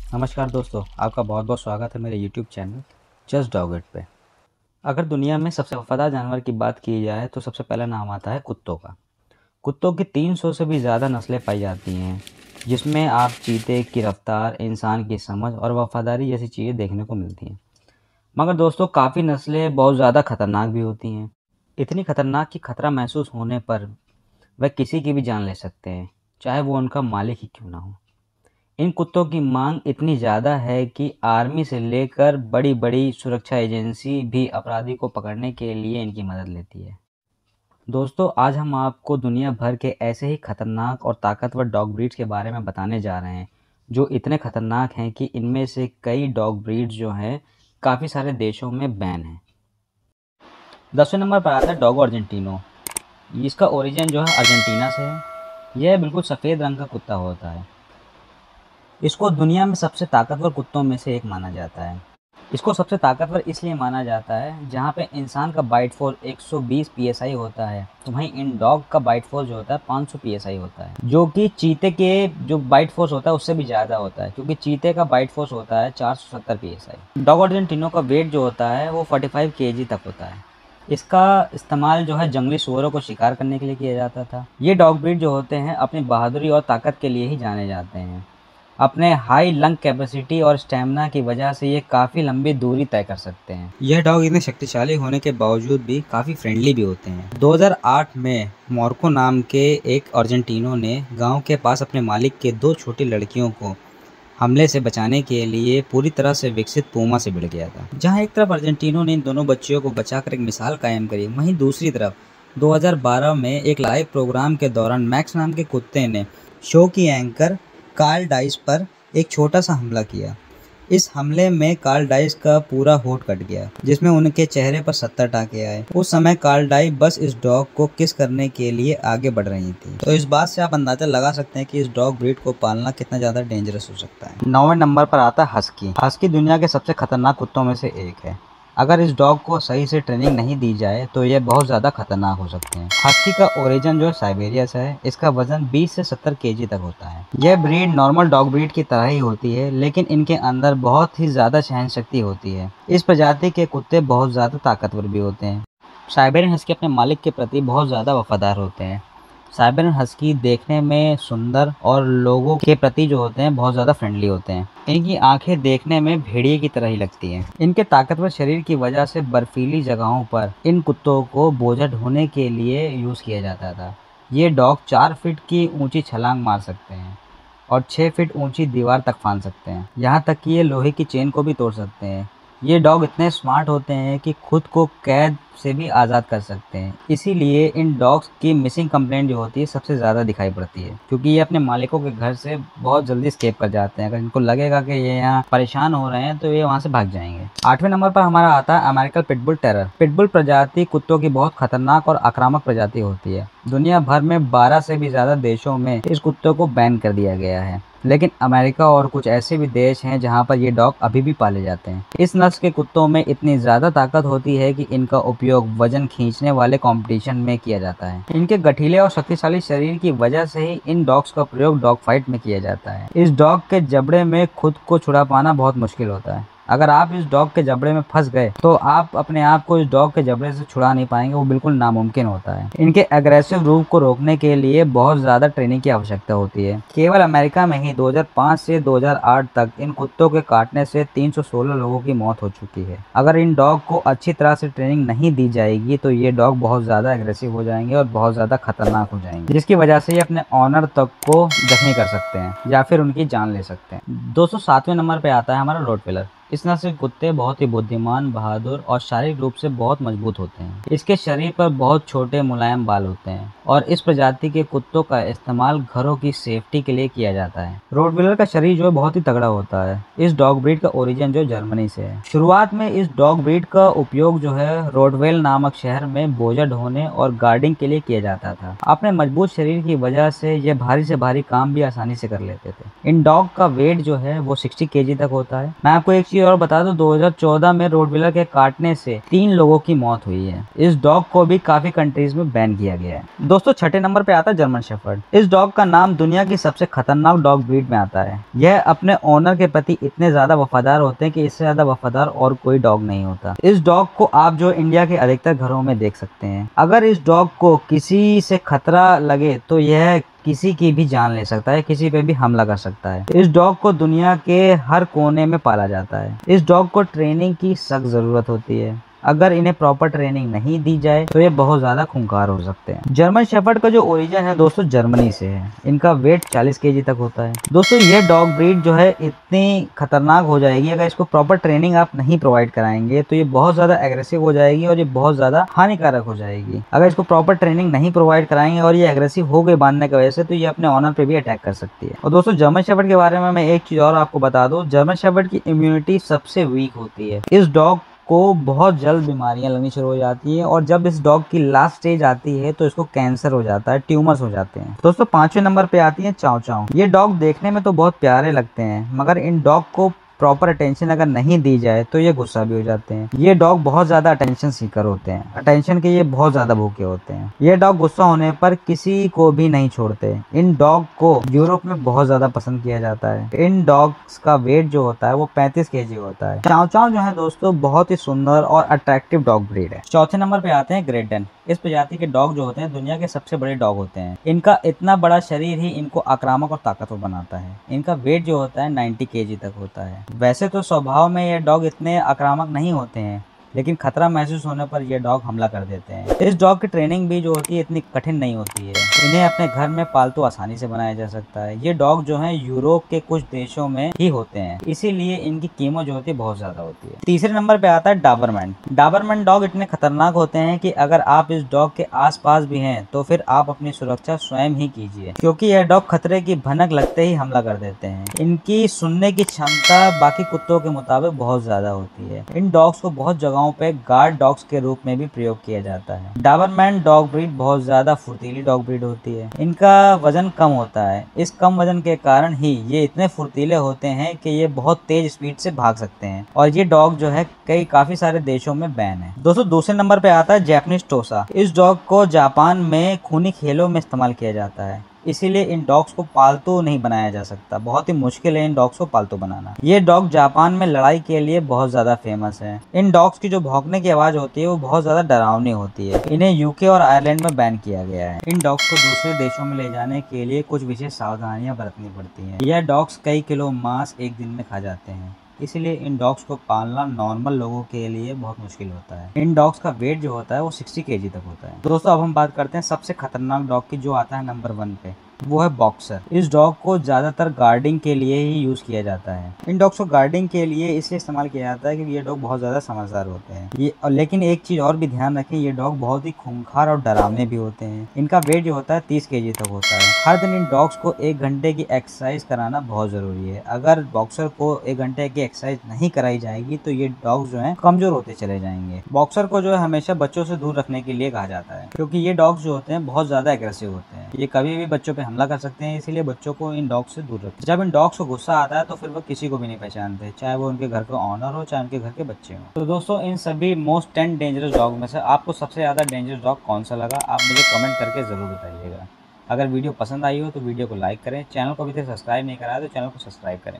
नमस्कार दोस्तों, आपका बहुत बहुत स्वागत है मेरे YouTube channel just dog it पे। अगर दुनिया में सबसे वफादार जानवर की बात की जाए तो सबसे पहला नाम आता है कुत्तों का। कुत्तों की 300 से भी ज़्यादा नस्लें पाई जाती हैं, जिसमें आप चीते की रफ्तार, इंसान की समझ और वफादारी जैसी चीज़ें देखने को मिलती हैं। मगर दोस्तों, काफ़ी नस्लें बहुत ज़्यादा खतरनाक भी होती हैं। इतनी खतरनाक कि खतरा महसूस होने पर वह किसी की भी जान ले सकते हैं, चाहे वो उनका मालिक ही क्यों ना हो। इन कुत्तों की मांग इतनी ज़्यादा है कि आर्मी से लेकर बड़ी-बड़ी सुरक्षा एजेंसी भी अपराधी को पकड़ने के लिए इनकी मदद लेती है। दोस्तों, आज हम आपको दुनिया भर के ऐसे ही खतरनाक और ताकतवर डॉग ब्रीड्स के बारे में बताने जा रहे हैं, जो इतने खतरनाक हैं कि इनमें से कई डॉग ब्रीड्स जो हैं, काफ़ी सारे देशों में बैन हैं। 10वें नंबर पर आता है डॉगो अर्जेंटिनो। इसका ओरिजिन जो है अर्जेंटीना से है। यह बिल्कुल सफ़ेद रंग का कुत्ता होता है। इसको दुनिया में सबसे ताकतवर कुत्तों में से एक माना जाता है। इसको सबसे ताकतवर इसलिए माना जाता है, जहाँ पे इंसान का बाइट फोर्स 120 पीएसआई होता है, तो वहीं इन डॉग का बाइट फोर्स जो होता है 500 पीएसआई होता है, जो कि चीते के जो बाइट फोर्स होता है उससे भी ज़्यादा होता है, क्योंकि चीते का बाइट फोर्स होता है 470 पीएसआई। डॉग अर्जेंटिनो का वेट जो होता है वो 45 केजी तक होता है। इसका इस्तेमाल जो है जंगली सूअरों को शिकार करने के लिए किया जाता था। ये डॉग ब्रीड जो होते हैं अपनी बहादुरी और ताकत के लिए ही जाने जाते हैं। अपने हाई लंग कैपेसिटी और स्टैमिना की वजह से ये काफ़ी लंबी दूरी तय कर सकते हैं। यह डॉग इतने शक्तिशाली होने के बावजूद भी काफ़ी फ्रेंडली भी होते हैं। 2008 में मार्को नाम के एक अर्जेंटीनो ने गांव के पास अपने मालिक के 2 छोटी लड़कियों को हमले से बचाने के लिए पूरी तरह से विकसित पूमा से भिड़ गया था। जहां एक तरफ अर्जेंटीनो ने इन दोनों बच्चियों को बचाकर एक मिसाल कायम करी, वहीं दूसरी तरफ 2012 में एक लाइव प्रोग्राम के दौरान मैक्स नाम के कुत्ते ने शो की एंकर कार्ल डाइस पर एक छोटा सा हमला किया। इस हमले में कार्ल डाइस का पूरा होठ कट गया, जिसमें उनके चेहरे पर 70 टाँके आए। उस समय कार्ल डाइस बस इस डॉग को किस करने के लिए आगे बढ़ रही थी। तो इस बात से आप अंदाजा लगा सकते हैं कि इस डॉग ब्रीड को पालना कितना ज़्यादा डेंजरस हो सकता है। 9वें नंबर पर आता है हस्की। हस्की दुनिया के सबसे खतरनाक कुत्तों में से एक है। अगर इस डॉग को सही से ट्रेनिंग नहीं दी जाए तो ये बहुत ज़्यादा खतरनाक हो सकते हैं। हस्की का ओरिजिन जो साइबेरिया से है। इसका वजन 20 से 70 केजी तक होता है। यह ब्रीड नॉर्मल डॉग ब्रीड की तरह ही होती है, लेकिन इनके अंदर बहुत ही ज़्यादा सहन शक्ति होती है। इस प्रजाति के कुत्ते बहुत ज़्यादा ताकतवर भी होते हैं। साइबेरियन हस्की अपने मालिक के प्रति बहुत ज़्यादा वफादार होते हैं। साइबेरियन हस्की देखने में सुंदर और लोगों के प्रति जो होते हैं बहुत ज़्यादा फ्रेंडली होते हैं। इनकी आंखें देखने में भेड़िए की तरह ही लगती हैं। इनके ताकतवर शरीर की वजह से बर्फीली जगहों पर इन कुत्तों को बोझा ढोने के लिए यूज़ किया जाता था। ये डॉग 4 फीट की ऊंची छलांग मार सकते हैं और 6 फीट ऊंची दीवार तक फांद सकते हैं। यहाँ तक कि ये लोहे की चेन को भी तोड़ सकते हैं। ये डॉग इतने स्मार्ट होते हैं कि खुद को कैद से भी आज़ाद कर सकते हैं। इसीलिए इन डॉग्स की मिसिंग कंप्लेंट जो होती है सबसे ज़्यादा दिखाई पड़ती है, क्योंकि ये अपने मालिकों के घर से बहुत जल्दी स्केप कर जाते हैं। अगर इनको लगेगा कि ये यहाँ परेशान हो रहे हैं तो ये वहाँ से भाग जाएंगे। 8वें नंबर पर हमारा आता है अमेरिकन पिटबुल टेरर। पिटबुल प्रजाति कुत्तों की बहुत खतरनाक और आक्रामक प्रजाति होती है। दुनिया भर में 12 से भी ज़्यादा देशों में इस कुत्तों को बैन कर दिया गया है, लेकिन अमेरिका और कुछ ऐसे भी देश हैं जहां पर ये डॉग अभी भी पाले जाते हैं। इस नस्ल के कुत्तों में इतनी ज़्यादा ताकत होती है कि इनका उपयोग वजन खींचने वाले कंपटीशन में किया जाता है। इनके गठीले और शक्तिशाली शरीर की वजह से ही इन डॉग्स का प्रयोग डॉग फाइट में किया जाता है। इस डॉग के जबड़े में खुद को छुड़ा पाना बहुत मुश्किल होता है। अगर आप इस डॉग के जबड़े में फंस गए तो आप अपने आप को इस डॉग के जबड़े से छुड़ा नहीं पाएंगे, वो बिल्कुल नामुमकिन होता है। इनके एग्रेसिव रूप को रोकने के लिए बहुत ज़्यादा ट्रेनिंग की आवश्यकता होती है। केवल अमेरिका में ही 2005 से 2008 तक इन कुत्तों के काटने से 316 लोगों की मौत हो चुकी है। अगर इन डॉग को अच्छी तरह से ट्रेनिंग नहीं दी जाएगी तो ये डॉग बहुत ज़्यादा एग्रेसिव हो जाएंगे और बहुत ज़्यादा खतरनाक हो जाएंगे, जिसकी वजह से ये अपने ऑनर तक को जख्मी कर सकते हैं या फिर उनकी जान ले सकते हैं। 207वें नंबर पे आता है हमारा रोटवेलर। इस नस्ल के कुत्ते बहुत ही बुद्धिमान, बहादुर और शारीरिक रूप से बहुत मजबूत होते हैं। इसके शरीर पर बहुत छोटे मुलायम बाल होते हैं और इस प्रजाति के कुत्तों का इस्तेमाल घरों की सेफ्टी के लिए किया जाता है। रोटवेलर का शरीर जो है बहुत ही तगड़ा होता है। इस डॉग ब्रीड का ओरिजिन जो जर्मनी से है। शुरुआत में इस डॉग ब्रीड का उपयोग जो है रोटवेल नामक शहर में बोझा ढोने और गार्डिंग के लिए किया जाता था। अपने मजबूत शरीर की वजह से ये भारी से भारी काम भी आसानी से कर लेते थे। इन डॉग का वेट जो है वो 60 केजी तक होता है। मैं आपको एक चीज और बता दो, 2014 में रोडविलर के काटने से 3 लोगों की मौत हुई है। इस डॉग को भी काफी कंट्रीज में बैन किया गया है। दोस्तों छठे नंबर पे आता है जर्मन शेफर्ड। इस डॉग का नाम दुनिया की सबसे खतरनाक डॉग ब्रीड में आता है। यह अपने ओनर के प्रति इतने ज्यादा वफादार होते हैं कि इससे ज्यादा वफादार और कोई डॉग नहीं होता। इस डॉग को आप जो इंडिया के अधिकतर घरों में देख सकते हैं। अगर इस डॉग को किसी से खतरा लगे तो यह किसी की भी जान ले सकता है, किसी पे भी हमला कर सकता है। इस डॉग को दुनिया के हर कोने में पाला जाता है। इस डॉग को ट्रेनिंग की सख्त जरूरत होती है। अगर इन्हें प्रॉपर ट्रेनिंग नहीं दी जाए तो ये बहुत ज्यादा खूंखार हो सकते हैं। जर्मन शेफर्ड का जो ओरिजिन है दोस्तों जर्मनी से है। इनका वेट 40 केजी तक होता है। दोस्तों ये डॉग ब्रीड जो है इतनी खतरनाक हो जाएगी, अगर इसको प्रॉपर ट्रेनिंग आप नहीं प्रोवाइड कराएंगे तो ये बहुत ज्यादा एग्रेसिव हो जाएगी और ये बहुत ज्यादा हानिकारक हो जाएगी। अगर इसको प्रॉपर ट्रेनिंग नहीं प्रोवाइड कराएंगे और ये एग्रेसिव हो गई बांधने की वजह से, तो ये अपने ऑनर पे भी अटैक कर सकती है। और दोस्तों जर्मन शेफर्ड के बारे में मैं एक चीज और आपको बता दूं, जर्मन शेफर्ड की इम्यूनिटी सबसे वीक होती है। इस डॉग को बहुत जल्द बीमारियां लगनी शुरू हो जाती है और जब इस डॉग की लास्ट स्टेज आती है तो इसको कैंसर हो जाता है, ट्यूमर्स हो जाते हैं। दोस्तों 5वें नंबर पे आती है चाव चाव। ये डॉग देखने में तो बहुत प्यारे लगते हैं, मगर इन डॉग को प्रॉपर अटेंशन अगर नहीं दी जाए तो ये गुस्सा भी हो जाते हैं। ये डॉग बहुत ज्यादा अटेंशन सीकर होते हैं, अटेंशन के ये बहुत ज्यादा भूखे होते हैं। ये डॉग गुस्सा होने पर किसी को भी नहीं छोड़ते। इन डॉग को यूरोप में बहुत ज्यादा पसंद किया जाता है। इन डॉग्स का वेट जो होता है वो 35 केजी होता है। चाव चाव जो है दोस्तों बहुत ही सुंदर और अट्रैक्टिव डॉग ब्रीड है। चौथे नंबर पे आते हैं ग्रेट डेन। इस प्रजाति के डॉग जो होते हैं दुनिया के सबसे बड़े डॉग होते हैं। इनका इतना बड़ा शरीर ही इनको आक्रामक और ताकतवर बनाता है। इनका वेट जो होता है 90 केजी तक होता है। वैसे तो स्वभाव में ये डॉग इतने आक्रामक नहीं होते हैं, लेकिन खतरा महसूस होने पर ये डॉग हमला कर देते हैं। इस डॉग की ट्रेनिंग भी जो होती है इतनी कठिन नहीं होती है। इन्हें अपने घर में पालतू आसानी से बनाया जा सकता है। ये डॉग जो है यूरोप के कुछ देशों में ही होते हैं, इसीलिए इनकी कीमत जो होती है बहुत ज्यादा होती है। तीसरे नंबर पे आता है डाबरमैन। डाबरमैन डॉग इतने खतरनाक होते हैं कि अगर आप इस डॉग के आसपास भी हैं तो फिर आप अपनी सुरक्षा स्वयं ही कीजिए, क्योंकि यह डॉग खतरे की भनक लगते ही हमला कर देते हैं। इनकी सुनने की क्षमता बाकी कुत्तों के मुताबिक बहुत ज्यादा होती है। इन डॉग्स को बहुत जगहों पे गार्ड डॉग्स के रूप में भी प्रयोग किया जाता है। डाबरमैन डॉग ब्रीड बहुत ज्यादा फुर्तीली डॉग ब्रीड होती है। इनका वजन कम होता है। इस कम वजन के कारण ही ये इतने फुर्तीले होते हैं कि ये बहुत तेज स्पीड से भाग सकते हैं और ये डॉग जो है काफी सारे देशों में बैन है। दोस्तों दूसरे नंबर पे आता है जैपनीज टोसा। इस डॉग को जापान में खूनी खेलों में इस्तेमाल किया जाता है, इसीलिए इन डॉग्स को पालतू नहीं बनाया जा सकता। बहुत ही मुश्किल है इन डॉग्स को पालतू बनाना। ये डॉग जापान में लड़ाई के लिए बहुत ज्यादा फेमस है। इन डॉग्स की जो भौंकने की आवाज होती है वो बहुत ज्यादा डरावनी होती है। इन्हें यूके और आयरलैंड में बैन किया गया है। इन डॉग्स को दूसरे देशों में ले जाने के लिए कुछ विशेष सावधानियां बरतनी पड़ती हैं। यह डॉग्स कई किलो मांस एक दिन में खा जाते हैं, इसलिए इन डॉग्स को पालना नॉर्मल लोगों के लिए बहुत मुश्किल होता है। इन डॉग्स का वेट जो होता है वो 60 केजी तक होता है। दोस्तों अब हम बात करते हैं सबसे खतरनाक डॉग की, जो आता है नंबर 1 पे, वो है बॉक्सर। इस डॉग को ज्यादातर गार्डिंग के लिए ही यूज किया जाता है। इन डॉग्स को गार्डिंग के लिए इसलिए इस्तेमाल किया जाता है क्योंकि ये डॉग बहुत ज्यादा समझदार होते हैं। ये लेकिन एक चीज और भी ध्यान रखें, ये डॉग बहुत ही खूंखार और डरावने भी होते हैं। इनका वेट जो होता है 30 केजी तक होता है। हर दिन इन डॉग्स को 1 घंटे की एक्सरसाइज कराना बहुत जरूरी है। अगर बॉक्सर को 1 घंटे की एक्सरसाइज नहीं कराई जाएगी तो ये डॉग्स जो है कमजोर होते चले जाएंगे। बॉक्सर को जो है हमेशा बच्चों से दूर रखने के लिए कहा जाता है, क्योंकि ये डॉग्स जो होते हैं बहुत ज्यादा एग्रेसिव होते हैं। ये कभी भी बच्चों पे हमला कर सकते हैं, इसीलिए बच्चों को इन डॉग्स से दूर रखें। जब इन डॉग्स को गुस्सा आता है तो फिर वो किसी को भी नहीं पहचानते, चाहे वो उनके घर का ऑनर हो चाहे उनके घर के बच्चे हो। तो दोस्तों इन सभी मोस्ट 10 डेंजरस डॉग में से आपको सबसे ज्यादा डेंजरस डॉग कौन सा लगा, आप मुझे कमेंट करके जरूर बताइएगा। अगर वीडियो पसंद आई हो तो वीडियो को लाइक करें, चैनल को अभी तक सब्सक्राइब नहीं करा है तो चैनल को सब्सक्राइब करें।